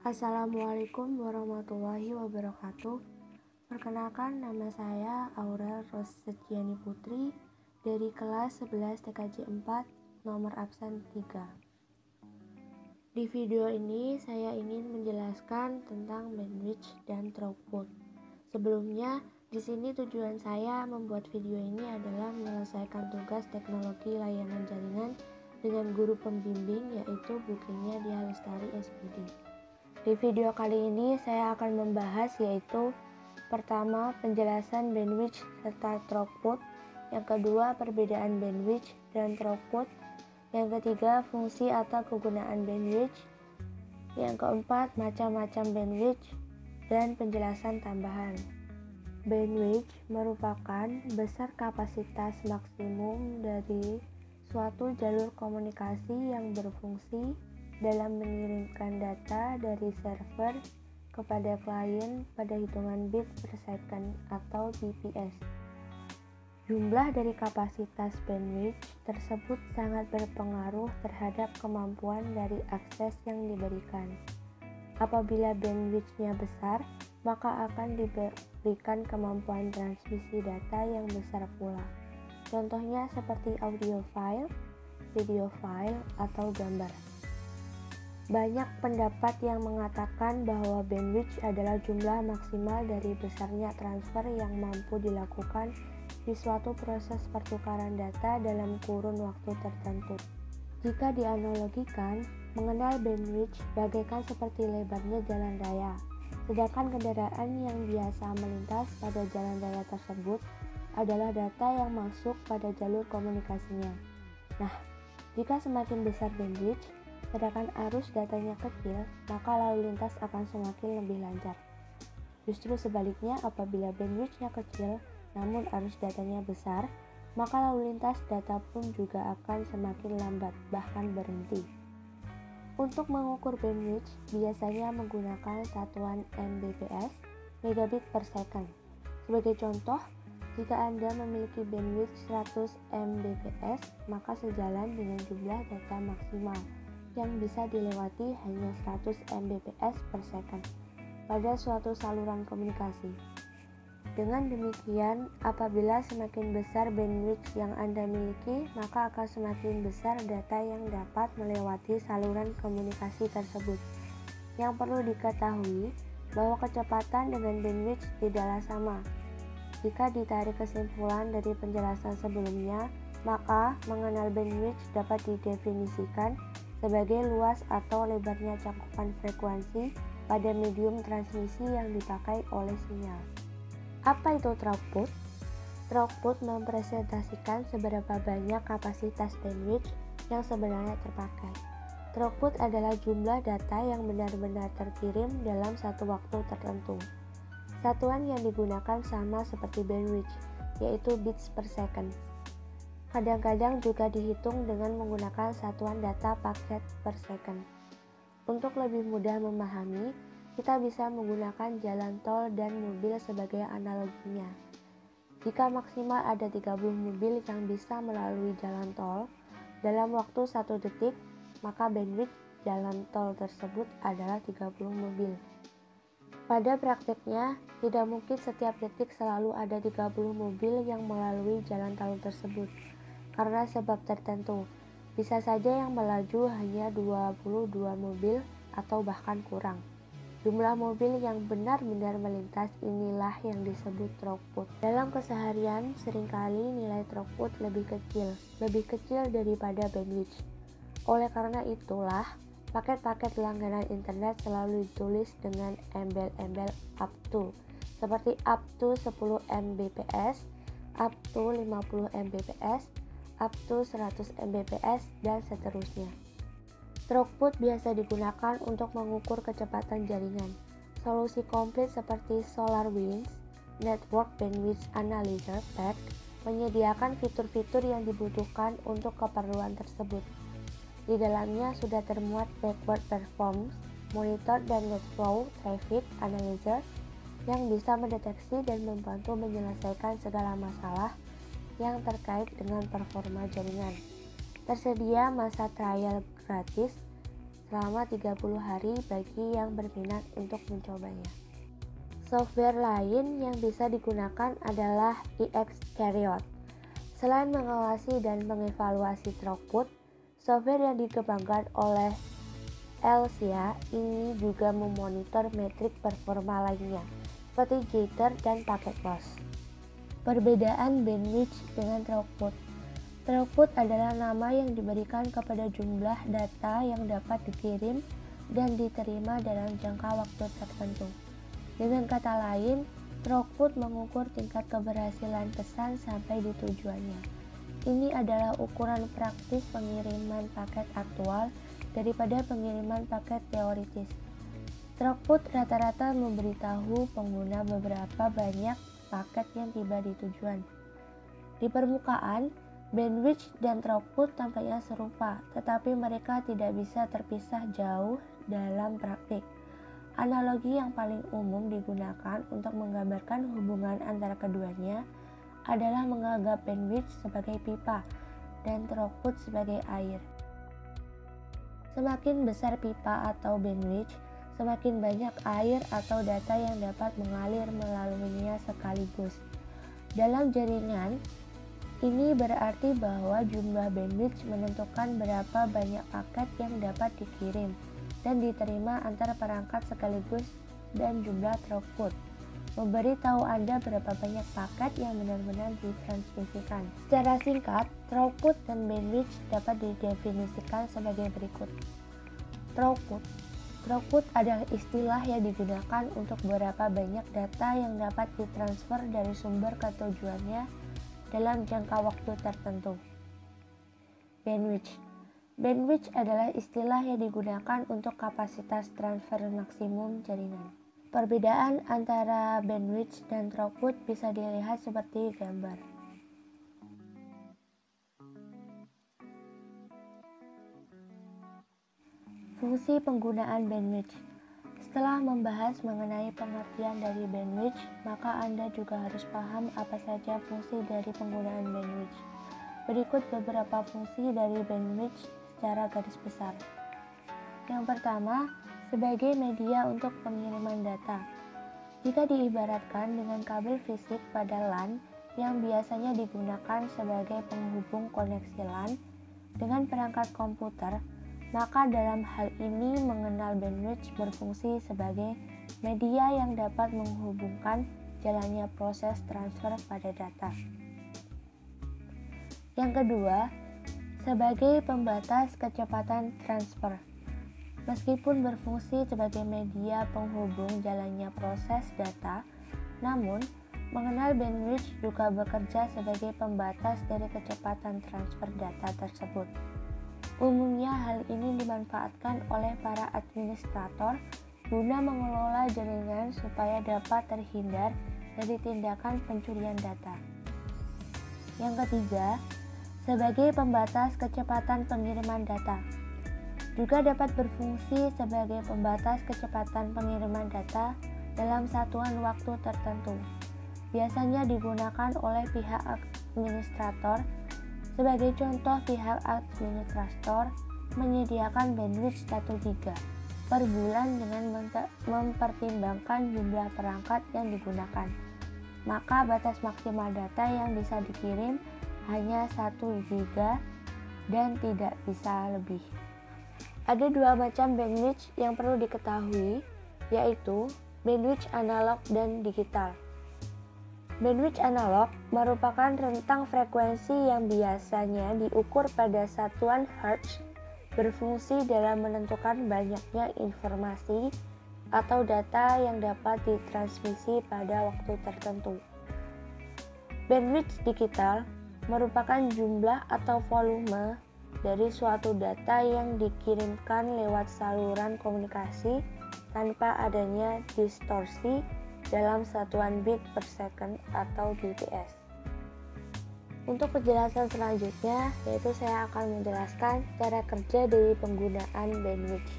Assalamualaikum warahmatullahi wabarakatuh. Perkenalkan, nama saya Aurel Rosegiani Putri dari kelas 11 TKJ 4 nomor absen 3. Di video ini saya ingin menjelaskan tentang bandwidth dan throughput. Sebelumnya, di sini tujuan saya membuat video ini adalah menyelesaikan tugas teknologi layanan jaringan dengan guru pembimbing, yaitu Bu Kenia Dia Lestari SPD. Di video kali ini saya akan membahas yaitu pertama, penjelasan bandwidth serta throughput, yang kedua, perbedaan bandwidth dan throughput, yang ketiga, fungsi atau kegunaan bandwidth, yang keempat, macam-macam bandwidth, dan penjelasan tambahan. Bandwidth merupakan besar kapasitas maksimum dari suatu jalur komunikasi yang berfungsi dalam mengirimkan data dari server kepada klien pada hitungan bit per second atau bps. Jumlah dari kapasitas bandwidth tersebut sangat berpengaruh terhadap kemampuan dari akses yang diberikan. Apabila bandwidth-nya besar, maka akan diberikan kemampuan transmisi data yang besar pula. Contohnya seperti audio file, video file, atau gambar. Banyak pendapat yang mengatakan bahwa bandwidth adalah jumlah maksimal dari besarnya transfer yang mampu dilakukan di suatu proses pertukaran data dalam kurun waktu tertentu. Jika dianalogikan, mengenal bandwidth bagaikan seperti lebarnya jalan raya, sedangkan kendaraan yang biasa melintas pada jalan raya tersebut adalah data yang masuk pada jalur komunikasinya. Nah, jika semakin besar bandwidth, sedangkan arus datanya kecil, maka lalu lintas akan semakin lebih lancar. Justru sebaliknya, apabila bandwidth-nya kecil, namun arus datanya besar, maka lalu lintas data pun juga akan semakin lambat, bahkan berhenti. Untuk mengukur bandwidth, biasanya menggunakan satuan Mbps, megabit per second. Sebagai contoh, jika Anda memiliki bandwidth 100 Mbps, maka sejalan dengan jumlah data maksimal yang bisa dilewati hanya 100 Mbps per second pada suatu saluran komunikasi. Dengan demikian, apabila semakin besar bandwidth yang Anda miliki, maka akan semakin besar data yang dapat melewati saluran komunikasi tersebut. Yang perlu diketahui bahwa kecepatan dengan bandwidth tidaklah sama. Jika ditarik kesimpulan dari penjelasan sebelumnya, maka mengenal bandwidth dapat didefinisikan sebagai luas atau lebarnya cakupan frekuensi pada medium transmisi yang dipakai oleh sinyal. Apa itu throughput? Throughput mempresentasikan seberapa banyak kapasitas bandwidth yang sebenarnya terpakai. Throughput adalah jumlah data yang benar-benar terkirim dalam satu waktu tertentu. Satuan yang digunakan sama seperti bandwidth, yaitu bits per second. Kadang-kadang juga dihitung dengan menggunakan satuan data paket per second. Untuk lebih mudah memahami, kita bisa menggunakan jalan tol dan mobil sebagai analoginya. Jika maksimal ada 30 mobil yang bisa melalui jalan tol dalam waktu 1 detik, maka bandwidth jalan tol tersebut adalah 30 mobil. Pada praktiknya, tidak mungkin setiap detik selalu ada 30 mobil yang melalui jalan tol tersebut. Karena sebab tertentu, bisa saja yang melaju hanya 22 mobil atau bahkan kurang. Jumlah mobil yang benar-benar melintas inilah yang disebut throughput. Dalam keseharian, seringkali nilai throughput lebih kecil daripada bandwidth. Oleh karena itulah, paket-paket langganan internet selalu ditulis dengan embel-embel up to, seperti up to 10 Mbps, up to 50 Mbps, up to 100 Mbps, dan seterusnya. Throughput biasa digunakan untuk mengukur kecepatan jaringan. Solusi komplit seperti SolarWinds Network Bandwidth Analyzer (PBAN) menyediakan fitur-fitur yang dibutuhkan untuk keperluan tersebut. Di dalamnya sudah termuat backward performance monitor dan net flow traffic analyzer yang bisa mendeteksi dan membantu menyelesaikan segala masalah yang terkait dengan performa jaringan. Tersedia masa trial gratis selama 30 hari bagi yang berminat untuk mencobanya. Software lain yang bisa digunakan adalah Xchariot. Selain mengawasi dan mengevaluasi throughput, software yang dikembangkan oleh Elsia ini juga memonitor metrik performa lainnya, seperti jitter dan packet loss. Perbedaan bandwidth dengan throughput. Throughput adalah nama yang diberikan kepada jumlah data yang dapat dikirim dan diterima dalam jangka waktu tertentu. Dengan kata lain, throughput mengukur tingkat keberhasilan pesan sampai di tujuannya. Ini adalah ukuran praktis pengiriman paket aktual daripada pengiriman paket teoritis. Throughput rata-rata memberitahu pengguna beberapa banyak paket yang tiba di tujuan. Di permukaan, bandwidth dan throughput tampaknya serupa, tetapi mereka tidak bisa terpisah jauh dalam praktik. Analogi yang paling umum digunakan untuk menggambarkan hubungan antara keduanya adalah menganggap bandwidth sebagai pipa dan throughput sebagai air. Semakin besar pipa atau bandwidth, semakin banyak air atau data yang dapat mengalir melaluinya sekaligus. Dalam jaringan, ini berarti bahwa jumlah bandwidth menentukan berapa banyak paket yang dapat dikirim dan diterima antar perangkat sekaligus, dan jumlah throughput memberi tahu Anda berapa banyak paket yang benar-benar ditransmisikan. Secara singkat, throughput dan bandwidth dapat didefinisikan sebagai berikut. Throughput adalah istilah yang digunakan untuk berapa banyak data yang dapat ditransfer dari sumber ke tujuannya dalam jangka waktu tertentu. Bandwidth adalah istilah yang digunakan untuk kapasitas transfer maksimum jaringan. Perbedaan antara bandwidth dan throughput bisa dilihat seperti gambar. Fungsi penggunaan bandwidth. Setelah membahas mengenai pengertian dari bandwidth, maka Anda juga harus paham apa saja fungsi dari penggunaan bandwidth. Berikut beberapa fungsi dari bandwidth secara garis besar. Yang pertama, sebagai media untuk pengiriman data. Jika diibaratkan dengan kabel fisik pada LAN yang biasanya digunakan sebagai penghubung koneksi LAN dengan perangkat komputer, maka dalam hal ini mengenal bandwidth berfungsi sebagai media yang dapat menghubungkan jalannya proses transfer pada data. Yang kedua, sebagai pembatas kecepatan transfer. Meskipun berfungsi sebagai media penghubung jalannya proses data, namun mengenal bandwidth juga bekerja sebagai pembatas dari kecepatan transfer data tersebut. Umumnya hal ini dimanfaatkan oleh para administrator guna mengelola jaringan supaya dapat terhindar dari tindakan pencurian data. Yang ketiga, sebagai pembatas kecepatan pengiriman data. Juga dapat berfungsi sebagai pembatas kecepatan pengiriman data dalam satuan waktu tertentu. Biasanya digunakan oleh pihak administrator. Sebagai contoh, pihak administrator menyediakan bandwidth 1 GB per bulan dengan mempertimbangkan jumlah perangkat yang digunakan. Maka batas maksimal data yang bisa dikirim hanya 1 GB dan tidak bisa lebih. Ada dua macam bandwidth yang perlu diketahui, yaitu bandwidth analog dan digital. Bandwidth analog merupakan rentang frekuensi yang biasanya diukur pada satuan hertz, berfungsi dalam menentukan banyaknya informasi atau data yang dapat ditransmisi pada waktu tertentu. Bandwidth digital merupakan jumlah atau volume dari suatu data yang dikirimkan lewat saluran komunikasi tanpa adanya distorsi dalam satuan bit per second atau bps. Untuk penjelasan selanjutnya, yaitu saya akan menjelaskan cara kerja dari penggunaan bandwidth.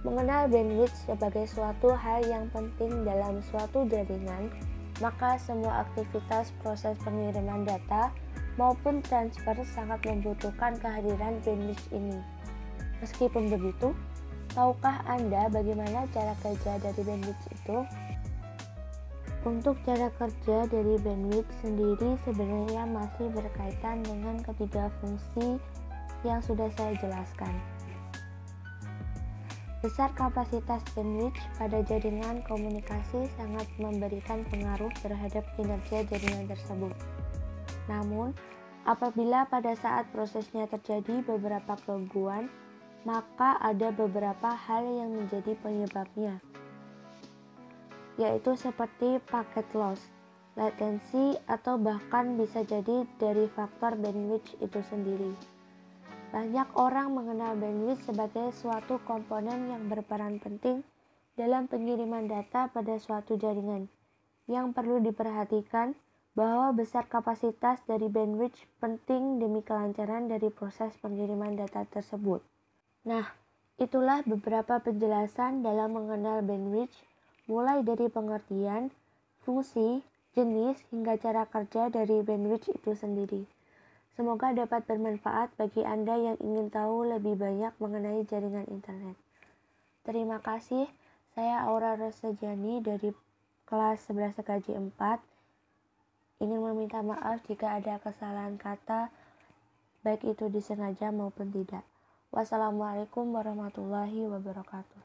Mengenal bandwidth sebagai suatu hal yang penting dalam suatu jaringan, maka semua aktivitas proses pengiriman data maupun transfer sangat membutuhkan kehadiran bandwidth ini. Meskipun begitu, Tahukah Anda bagaimana cara kerja dari bandwidth itu? Untuk cara kerja dari bandwidth sendiri sebenarnya masih berkaitan dengan ketiga fungsi yang sudah saya jelaskan. Besar kapasitas bandwidth pada jaringan komunikasi sangat memberikan pengaruh terhadap kinerja jaringan tersebut. Namun, apabila pada saat prosesnya terjadi beberapa gangguan, maka ada beberapa hal yang menjadi penyebabnya, yaitu seperti packet loss, latency, atau bahkan bisa jadi dari faktor bandwidth itu sendiri. Banyak orang mengenal bandwidth sebagai suatu komponen yang berperan penting dalam pengiriman data pada suatu jaringan. Yang perlu diperhatikan bahwa besar kapasitas dari bandwidth penting demi kelancaran dari proses pengiriman data tersebut. Nah, itulah beberapa penjelasan dalam mengenal bandwidth, mulai dari pengertian, fungsi, jenis, hingga cara kerja dari bandwidth itu sendiri. Semoga dapat bermanfaat bagi Anda yang ingin tahu lebih banyak mengenai jaringan internet. Terima kasih, saya Aura Rosejani dari kelas 11 TKJ 4. Ingin meminta maaf jika ada kesalahan kata, baik itu disengaja maupun tidak. Wassalamualaikum warahmatullahi wabarakatuh.